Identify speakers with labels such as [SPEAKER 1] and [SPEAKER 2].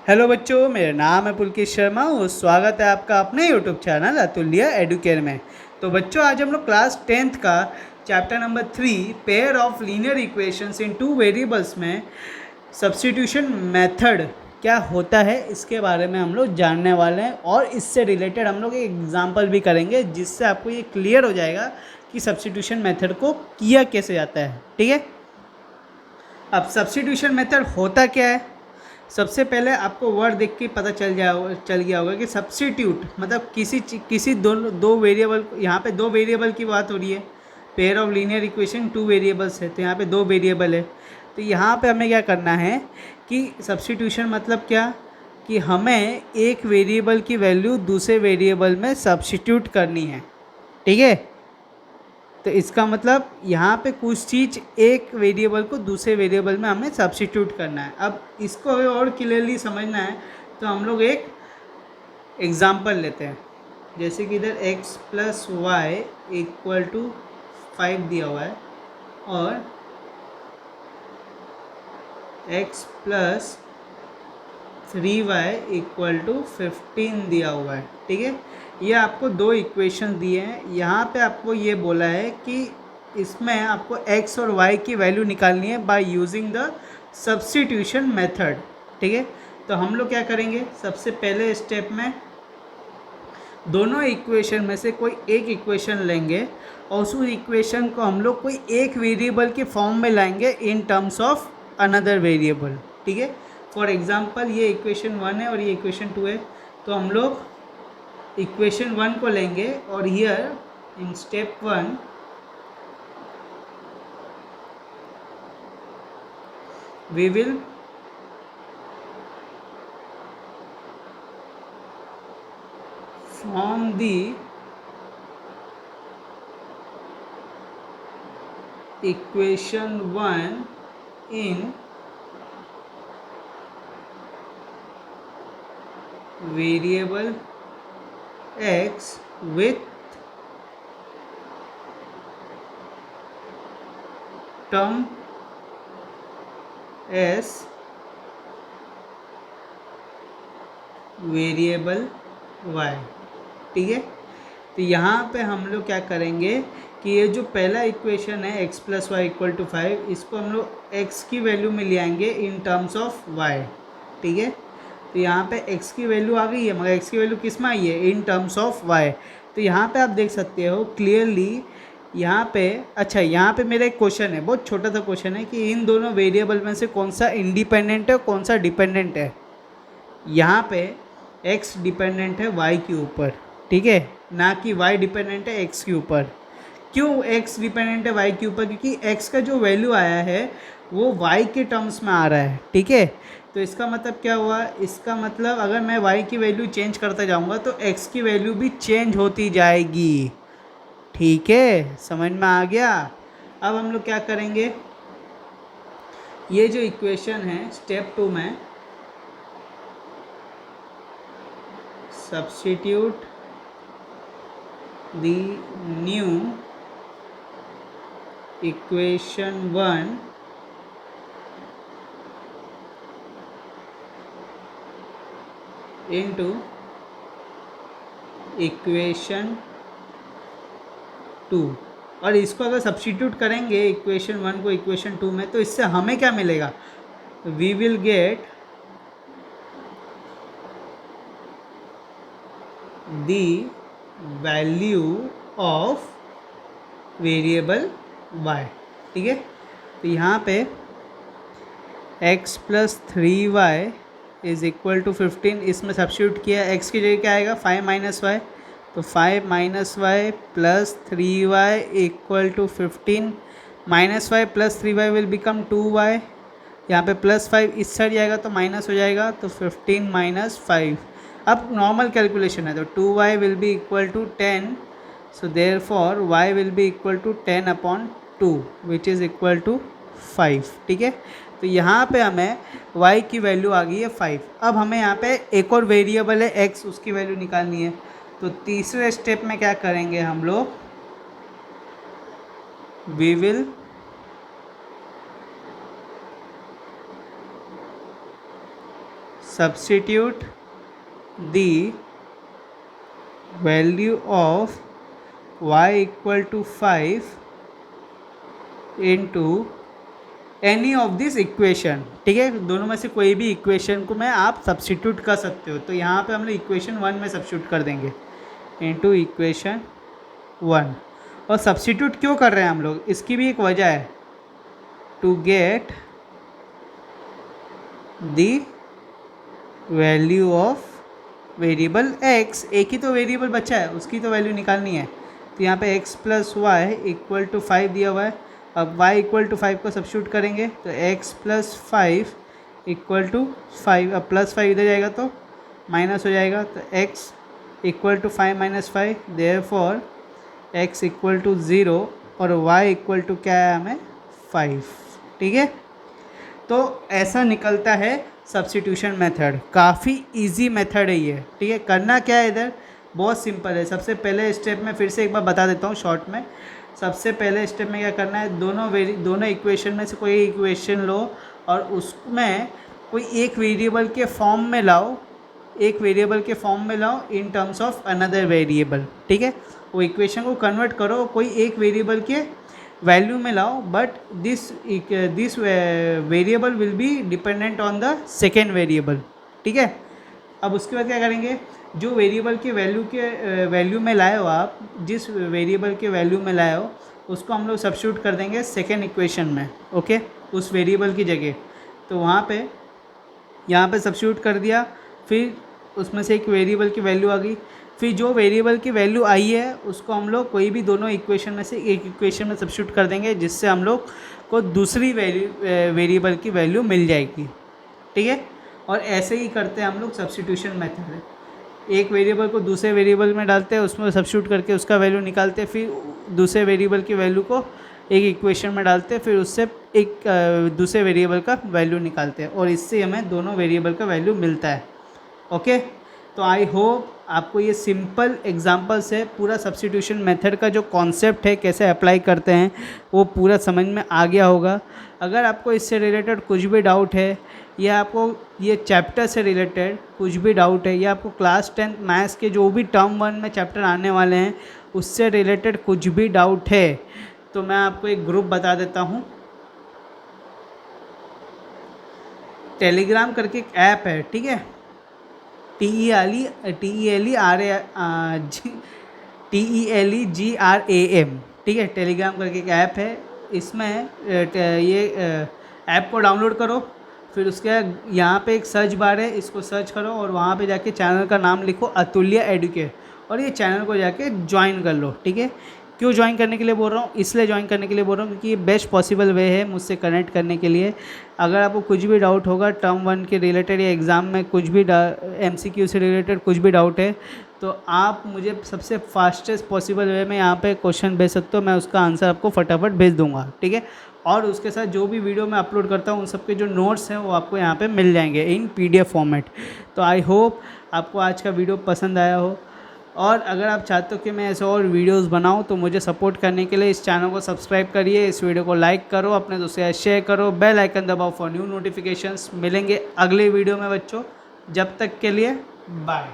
[SPEAKER 1] Hello बच्चों, मेरा नाम है पुलकित शर्मा और स्वागत है आपका अपने यूट्यूब चैनल अतुल्य एडुकेयर में। तो बच्चों, आज हम लोग क्लास 10th का chapter number 3 pair of linear equations in two variables में सब्स्टिट्यूशन मेथड क्या होता है इसके बारे में हम लोग जानने वाले हैं। और इससे रिलेटेड हम लोग एक एग्जाम्पल भी करेंगे जिससे आपको ये क्लियर हो जाएगा कि सब्स्टिट्यूशन मेथड को किया कैसे जाता है। ठीक है, अब सब्स्टिट्यूशन मेथड होता क्या है। सबसे पहले आपको वर्ड देख के पता चल गया होगा कि सब्स्टिट्यूट मतलब किसी दो वेरिएबल, यहाँ पे दो वेरिएबल की बात हो रही है। Pair of linear equation two variables है, तो यहाँ पे दो वेरिएबल है। तो यहाँ पे हमें क्या करना है कि सब्स्टिट्यूशन मतलब क्या कि हमें एक वेरिएबल की वैल्यू दूसरे वेरिएबल में सब्स्टिट्यूट करनी है। ठीक है, तो इसका मतलब यहाँ पे कुछ चीज़ एक वेरिएबल को दूसरे वेरिएबल में हमें सब्स्टिट्यूट करना है। अब इसको और क्लियरली समझना है तो हम लोग एक एग्जांपल लेते हैं। जैसे कि इधर x plus y equal to 5 दिया हुआ है और x plus 3y equal to 15 दिया हुआ है। ठीक है, ये आपको दो इक्वेशन दिए हैं। यहाँ पे आपको ये बोला है कि इसमें आपको x और y की वैल्यू निकालनी है by using the substitution method. ठीक है, तो हम लोग क्या करेंगे, सबसे पहले स्टेप में दोनों इक्वेशन में से कोई एक इक्वेशन लेंगे और उस इक्वेशन को हम लोग कोई एक वेरिएबल के फॉर्म में लाएंगे in terms of another variable. ठीक है, फॉर एग्जांपल ये इक्वेशन 1 है और ये इक्वेशन 2 है, तो हम लोग इक्वेशन 1 को लेंगे और here in step 1 we will form the equation 1 in variable x with term as variable y। ठीक है, तो यहाँ पे हम लोग क्या करेंगे कि ये जो पहला इक्वेशन है x plus y equal to 5, इसको हम लोग x की वैल्यू में ले आएंगे इन टर्म्स ऑफ y। ठीक है, तो यहाँ पे x की वैल्यू आ गई है, मगर x की वैल्यू किस में आई है, इन टर्म्स ऑफ y। तो यहाँ पे आप देख सकते हो क्लियरली यहाँ पे। अच्छा, यहाँ पे मेरा एक क्वेश्चन है, बहुत छोटा सा क्वेश्चन है कि इन दोनों वेरिएबल में से कौन सा इंडिपेंडेंट है कौन सा डिपेंडेंट है। यहाँ पे x डिपेंडेंट है y के ऊपर, ठीक है, ना कि y डिपेंडेंट है x के ऊपर। क्यों x डिपेंडेंट है y के ऊपर, क्योंकि x का जो वैल्यू आया है वो y के टर्म्स में आ रहा है। ठीक है, तो इसका मतलब क्या हुआ, इसका मतलब अगर मैं y की वैल्यू चेंज करता जाऊंगा तो x की वैल्यू भी चेंज होती जाएगी। ठीक है, समझ में आ गया। अब हम लोग क्या करेंगे, ये जो इक्वेशन है स्टेप 2 में substitute the new equation 1 into equation 2। और इसको अगर सब्स्टिट्यूट करेंगे इक्वेशन 1 को इक्वेशन 2 में, तो इससे हमें क्या मिलेगा, we will get the value of variable y। ठीक है, तो यहाँ पे x plus 3y is equal to 15, इसमें सब्स्टिट्यूट किया, x की जगह क्या आएगा 5 माइनस वाई, तो 5 minus y plus 3y equal to 15, minus y plus 3y will become 2y। यहाँ पे प्लस 5 इस साइड जाएगा तो माइनस हो जाएगा, तो 15 माइनस 5। अब नॉर्मल कैलकुलेशन है तो 2y will be equal to 10, so therefore y will be equal to 10 upon 2 which is equal to 5। ठीक है, तो यहाँ पे हमें y की वैल्यू आ गई है 5। अब हमें यहाँ पे एक और वेरिएबल है x, उसकी वैल्यू निकालनी है। तो तीसरे स्टेप में क्या करेंगे हम लोग, we will substitute the value of y equal to 5 into any of this equation. ठीक है, दोनों में से कोई भी इक्वेशन को मैं आप सब्स्टिट्यूट कर सकते हो। तो यहाँ पे हम लोग इक्वेशन 1 में सब्स्टिट्यूट कर देंगे इनटू इक्वेशन 1। और सब्स्टिट्यूट क्यों कर रहे हैं हम लोग, इसकी भी एक वजह है, to get the value of variable x। एक ही तो वेरिएबल बचा है, उसकी तो वैल्यू निकालनी है। तो यहाँ पे x plus y equal to 5 दिया हुआ है। अब y इक्वल टू 5 को सब्स्टिट्यूट करेंगे तो x प्लस 5 इक्वल टू 5। अब प्लस 5 इधर जाएगा तो माइनस हो जाएगा, तो x equal to 5 minus 5, therefore x equal to 0 और y इक्वल टू क्या है हमें 5। ठीक है, तो ऐसा निकलता है सब्स्टिट्यूशन मेथड। काफ़ी इजी मेथड है ये। ठीक है, करना क्या है इधर, बहुत सिंपल है। सबसे पहले स्टेप में फिर से एक बार बता देता हूँ शॉर्ट में। सबसे पहले स्टेप में क्या करना है, दोनों इक्वेशन में से कोई इक्वेशन लो और उसमें कोई एक वेरिएबल के फॉर्म में लाओ, in terms of another variable. ठीक है, वो इक्वेशन को कन्वर्ट करो, कोई एक वेरिएबल के वैल्यू में लाओ, but this variable will be dependent on the second variable. ठीक है, अब उसके बाद क्या करेंगे, जो वेरिएबल के वैल्यू में लाए हो आप, जिस वेरिएबल के वैल्यू में लाए हो उसको हम लोग सब्स्टिट्यूट कर देंगे सेकेंड इक्वेशन में। ओके, उस वेरिएबल की जगह। तो यहाँ पे सब्स्टिट्यूट कर दिया, फिर उसमें से एक वेरिएबल की वैल्यू आ गई। फिर जो वेरिएबल की वैल्यू आई है उसको हम लोग कोई भी दोनों इक्वेशन में से एक इक्वेशन में सब्स्टिट्यूट कर देंगे, जिससे हम लोग को दूसरी वेरिएबल की वैल्यू मिल जाएगी। ठीक है, और ऐसे ही करते हैं हम लोग सब्स्टिट्यूशन मेथड। एक वेरिएबल को दूसरे वेरिएबल में डालते हैं, उसमें सब्स्टिट्यूट करके उसका वैल्यू निकालते हैं, फिर दूसरे वेरिएबल की वैल्यू को एक इक्वेशन में डालते हैं, फिर उससे एक दूसरे वेरिएबल का वैल्यू निकालते हैं, और इससे हमें दोनों वेरिएबल का वैल्यू मिलता है। ओके, तो आई होप आपको ये सिंपल एग्जांपल से पूरा सब्स्टिट्यूशन मेथड का जो कॉन्सेप्ट है, कैसे अप्लाई करते हैं, वो पूरा समझ में आ गया होगा। अगर आपको इससे रिलेटेड कुछ भी डाउट है, या आपको ये चैप्टर से रिलेटेड कुछ भी डाउट है, या आपको क्लास 10 मैथ्स के जो भी टर्म 1 में चैप्टर आने वाले हैं उससे रिलेटेड कुछ भी डाउट है, तो मैं आपको एक ग्रुप बता देता हूँ। टेलीग्राम करके एक ऐप है, ठीक है, TELEGRAM, ठीक है, टेलीग्राम करके एक ऐप है। इसमें ये ऐप को डाउनलोड करो, फिर उसके यहाँ पे एक सर्च बार है, इसको सर्च करो और वहाँ पे जाके चैनल का नाम लिखो अतुल्य एडुकेट, और ये चैनल को जाके ज्वाइन कर लो। ठीक है, क्यों ज्वाइन करने के लिए बोल रहा हूँ, इसलिए ज्वाइन करने के लिए बोल रहा हूँ क्योंकि ये बेस्ट पॉसिबल वे है मुझसे कनेक्ट करने के लिए। अगर आपको कुछ भी डाउट होगा टर्म 1 के रिलेटेड, या एग्ज़ाम में कुछ भी MCQ से रिलेटेड कुछ भी डाउट है, तो आप मुझे सबसे फास्टेस्ट पॉसिबल वे में यहाँ पे क्वेश्चन भेज सकते हो, मैं उसका आंसर आपको फटाफट भेज दूँगा। ठीक है, और उसके साथ जो भी वीडियो मैं अपलोड करता हूँ उन सब के जो नोट्स हैं वो आपको यहाँ पे मिल जाएंगे इन PDF फॉर्मेट। तो आई होप आपको आज का वीडियो पसंद आया हो, और अगर आप चाहते हो कि मैं ऐसे और वीडियोस बनाऊं तो मुझे सपोर्ट करने के लिए इस चैनल को सब्सक्राइब करिए, इस वीडियो को लाइक करो, अपने दोस्तों के साथ शेयर करो, बेल आइकन दबाओ फॉर न्यू नोटिफिकेशंस। मिलेंगे अगले वीडियो में बच्चों, जब तक के लिए बाय।